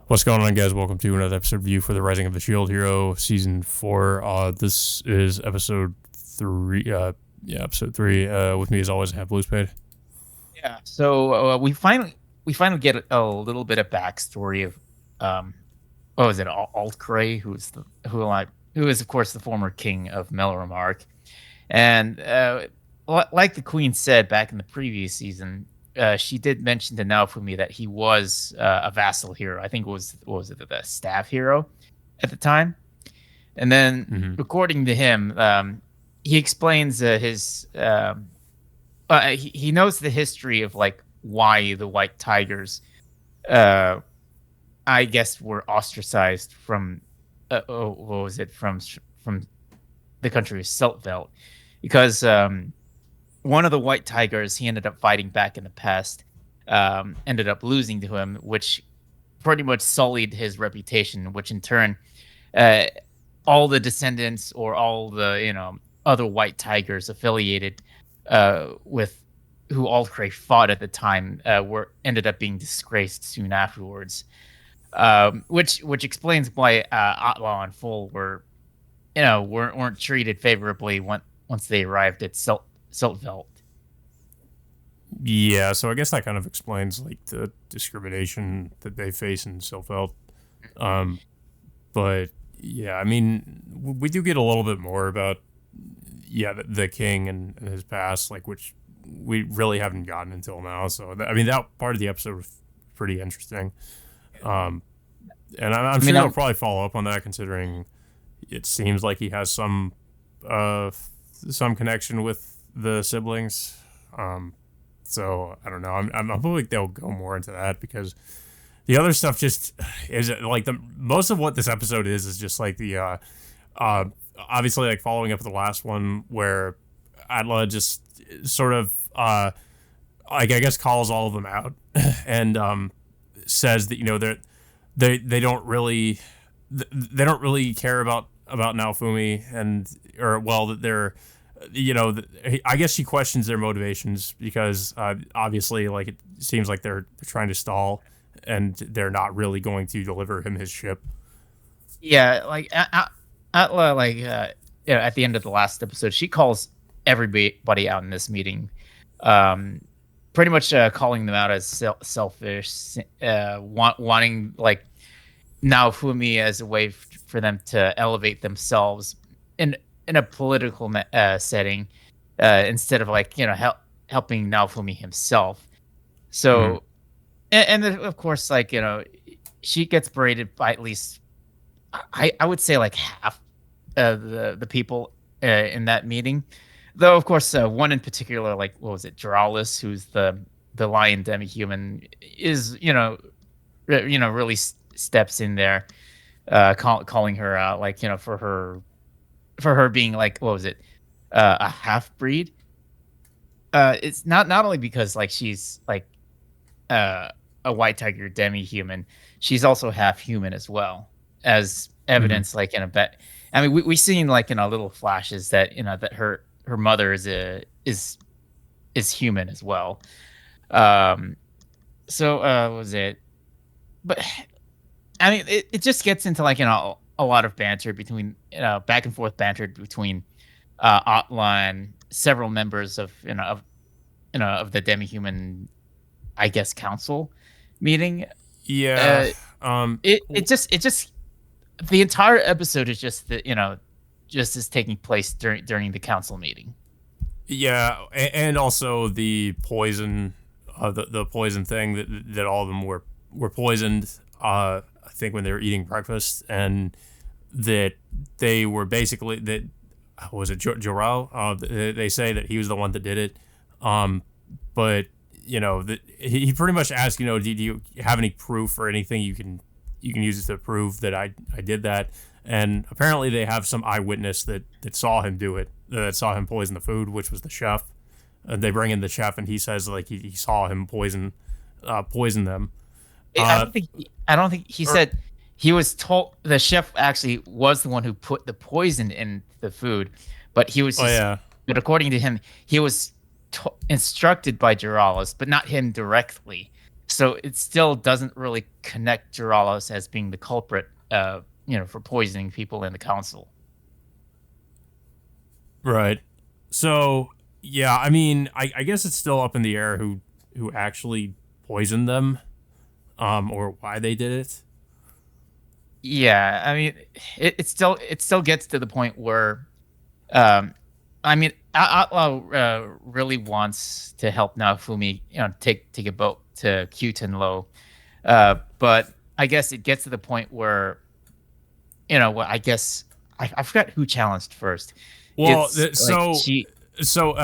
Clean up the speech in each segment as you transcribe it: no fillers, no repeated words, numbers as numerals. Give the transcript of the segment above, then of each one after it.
What's going on, guys? Welcome to another episode of View for the Rising of the Shield Hero, Season 4. This is episode 3. Episode 3. With me, as always, I have Blue Spade. Yeah. So we finally get a little bit of backstory of what was it, Altcray, who is of course the former king of Melromark, and like the queen said back in the previous season, she did mention to Naofumi that he was a vassal hero. I think it was what was it, the staff hero at the time, and then Mm-hmm. according to him, he explains his he knows the history of like why the White Tigers, uh, I guess, were ostracized from, what was it, from the country of Siltveld, because one of the White Tigers he ended up fighting back in the past, ended up losing to him, which pretty much sullied his reputation, which in turn, uh, all the descendants or all the other White Tigers affiliated with who Aldcray fought at the time were ended up being disgraced soon afterwards, which explains why Atlaw and Full weren't treated favorably once they arrived at Siltveld. Yeah, so I guess that kind of explains like the discrimination that they face in Silfeld. Um, but yeah, I mean, we do get a little bit more about the king and his past, like which we really haven't gotten until now. So I mean, that part of the episode was pretty interesting. Um, and I'm I mean, sure they'll probably follow up on that, considering it seems like he has uh some connection with the siblings. Um, so I don't know. I'm hoping they'll go more into that, because the other stuff just is like the most of what this episode is just like the uh obviously like following up with the last one where Adla just sort of like I guess calls all of them out and says that they don't really they don't really care about Naofumi, and or well that they're I guess she questions their motivations, because obviously like it seems like they're trying to stall and they're not really going to deliver him his ship. yeah, like Atla, like at the end of the last episode, she calls everybody out in this meeting, um, pretty much calling them out as selfish, wanting like Naofumi as a way for them to elevate themselves in in a political setting, instead of like helping Naofumi himself. Mm-hmm. So, and then, of course, like she gets berated by at least I would say like half the people in that meeting, though of course one in particular, like what was it, Duralis, who's the lion demi-human, is really steps in there, calling her out, like for her being like, what was it, a half breed. It's not only because like she's like uh, a white tiger demi-human, she's also half human as well, as Mm-hmm. evidence like in a bet. I mean, we seen like in a little flashes that that her mother is human as well. Um, so what was it? But I mean, it just gets into like a lot of banter between back and forth banter between Atla and several members of of the demi-human, I guess, council meeting. Yeah. Uh, Um. it just the entire episode is just just is taking place during the council meeting. Yeah, and also the poison, the poison thing that all of them were poisoned. I think when they were eating breakfast, and that they were basically that was it Joral. They say that he was the one that did it. Um, but that he pretty much asked, do you have any proof or anything you can use it to prove that I did that? And apparently they have some eyewitness that saw him do it, that saw him poison the food, which was the chef. And they bring in the chef, and he says like he saw him poison them. Uh, I don't think he or said he was told. The chef actually was the one who put the poison in the food, but he was oh just. yeah, But according to him, he was instructed by Duralis, but not him directly. So it still doesn't really connect Duralos as being the culprit, for poisoning people in the council. Right. So yeah, I mean, I guess it's still up in the air who actually poisoned them, or why they did it. Yeah, I mean, it still gets to the point where, um, I mean, Outlaw really wants to help Naofumi, take a boat to Kyutenlo, but I guess it gets to the point where, well, I guess I forgot who challenged first. Well, It's like she, so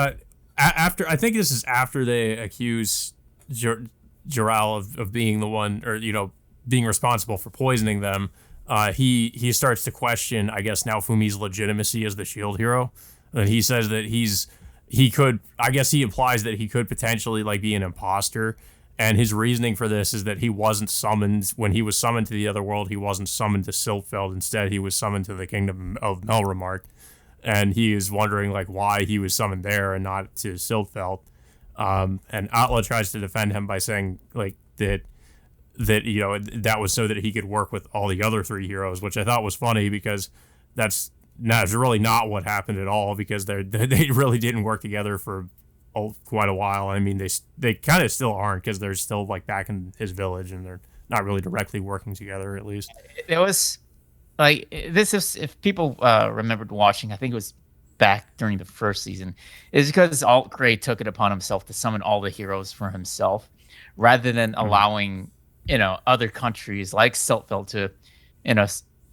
after I think this is after they accuse Joral of being the one, or being responsible for poisoning them. He starts to question, I guess, Naofumi's legitimacy as the shield hero, and he says that he could, I guess he implies that he could potentially like be an imposter. And his reasoning for this is that he wasn't summoned when he was summoned to the other world. He wasn't summoned to Siltfeld. Instead, he was summoned to the kingdom of Melremark, and he is wondering like why he was summoned there and not to Siltfeld. And Atla tries to defend him by saying like that that was so that he could work with all the other three heroes, which I thought was funny because that's really not what happened at all, because they really didn't work together for quite a while. I mean, they kind of still aren't, because they're still like back in his village and they're not really directly working together, at least. it was like this is if people remembered watching, I think it was back during the first season, is because Alt Grey took it upon himself to summon all the heroes for himself, rather than allowing other countries like Siltfeld to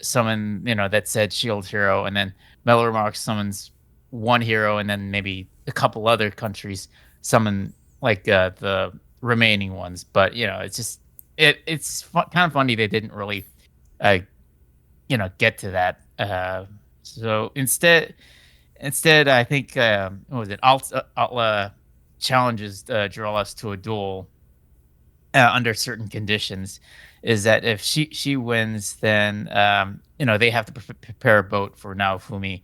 summon that said shield hero, and then Melormark summons one hero, and then maybe a couple other countries summon like the remaining ones. But it's just kind of funny they didn't really uh, get to that. So instead, I think what was it? Altla challenges Juralas to a duel under certain conditions. Is that if she wins, then they have to prepare a boat for Naofumi,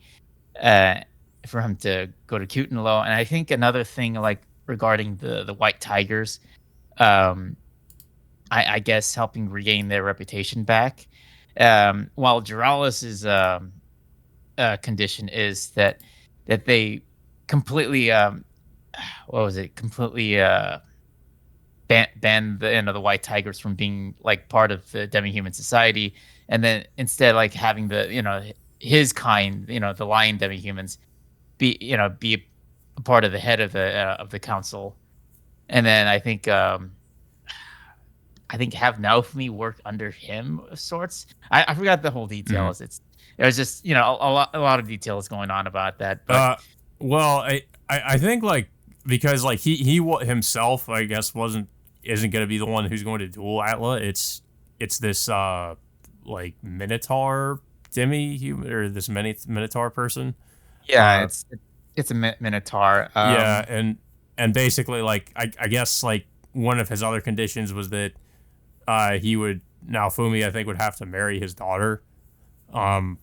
uh, for him to go to Kutenlo. And I think another thing like regarding the White Tigers, um, I guess helping regain their reputation back. While Duralis's condition is that they completely what was it? Completely ban the White Tigers from being like part of the demi-human society, and then instead like having the his kind, the lion demi-humans be a part of the head of the council. And then I think have Naofumi work under him of sorts. I forgot the whole details. It was just a lot of details going on about that. But Well, I think like because like he himself, I guess, isn't going to be the one who's going to duel Atla. It's this like Minotaur demi human, or this Minotaur person. yeah, it's a Minotaur. Yeah, and basically like I guess like one of his other conditions was that he would Naofumi, I think, would have to marry his daughter. And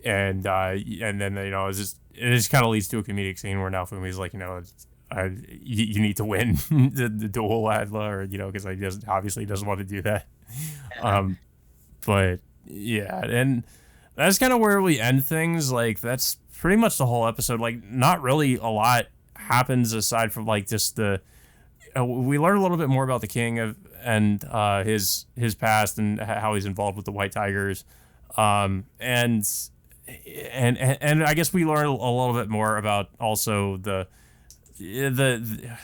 then it just kind of leads to a comedic scene where Naofumi's like, you need to win the duel, Adla, or because he obviously doesn't want to do that. But yeah, and that's kind of where we end things. Like that's pretty much the whole episode. Like not really a lot happens aside from like just we learn a little bit more about the king and his past and how he's involved with the White Tigers, and I guess we learn a little bit more about also the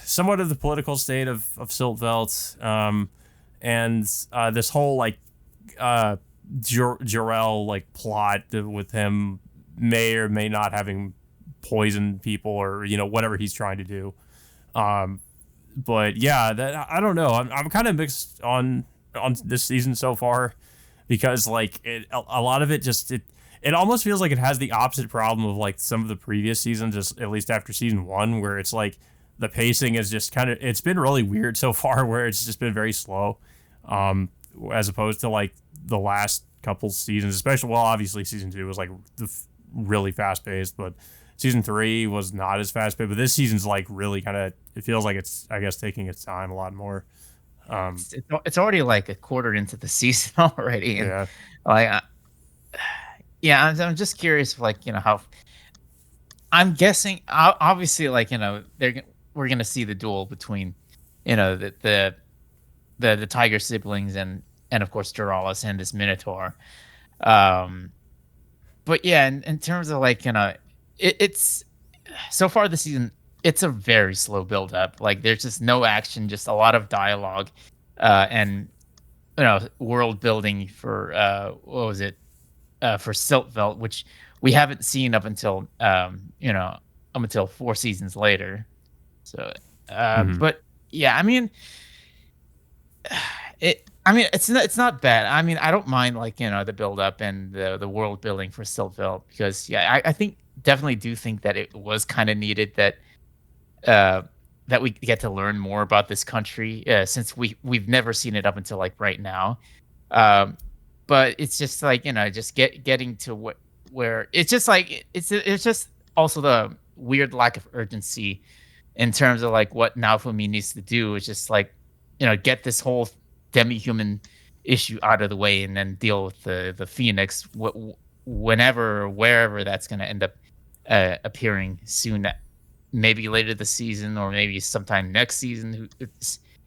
somewhat of the political state of Siltveld, and this whole like Jarell like plot with him may or may not having poisoned people, or whatever he's trying to do. But yeah, that I don't know. I'm kind of mixed on this season so far, because like a lot of it just it almost feels like it has the opposite problem of like some of the previous seasons, just at least after season 1, where it's like the pacing is just it's been really weird so far, where it's just been very slow, as opposed to like the last couple seasons, especially, well, obviously season 2 was like really fast paced, but season 3 was not as fast paced. But this season's like really it feels like it's, I guess, taking its time a lot more. It's already like a quarter into the season already, and Yeah. like, yeah, I'm just curious, like how I'm guessing. Obviously, like we're gonna see the duel between the tiger siblings and of course Duralis and this Minotaur. Um, but yeah, in terms of like it's so far this season, it's a very slow build up. Like there's just no action, just a lot of dialogue, and world building for what was it for Siltveld, which we haven't seen up until 4 seasons later. So, Hmm. but yeah, I mean, it's not bad. I mean, I don't mind like the build up and the world building for Siltveld because yeah, I think definitely do think that it was kind of needed uh that we get to learn more about this country since we've never seen it up until like right now. Um, but it's just like just getting to where it's just like it's just also the weird lack of urgency in terms of like what Naofumi needs to do is just like get this whole demi-human issue out of the way and then deal with the Phoenix whenever or wherever that's going to end up appearing soon, maybe later this season or maybe sometime next season.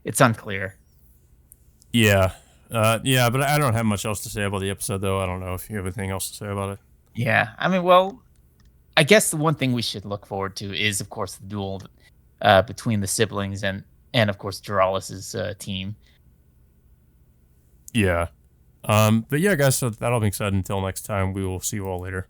It's unclear. Yeah. Yeah, but I don't have much else to say about the episode, though. I don't know if you have anything else to say about it. Yeah, I mean, well, I guess the one thing we should look forward to is, of course, the duel between the siblings and of course Duralis's team. Yeah. But yeah, guys, so that all being said, until next time, we will see you all later.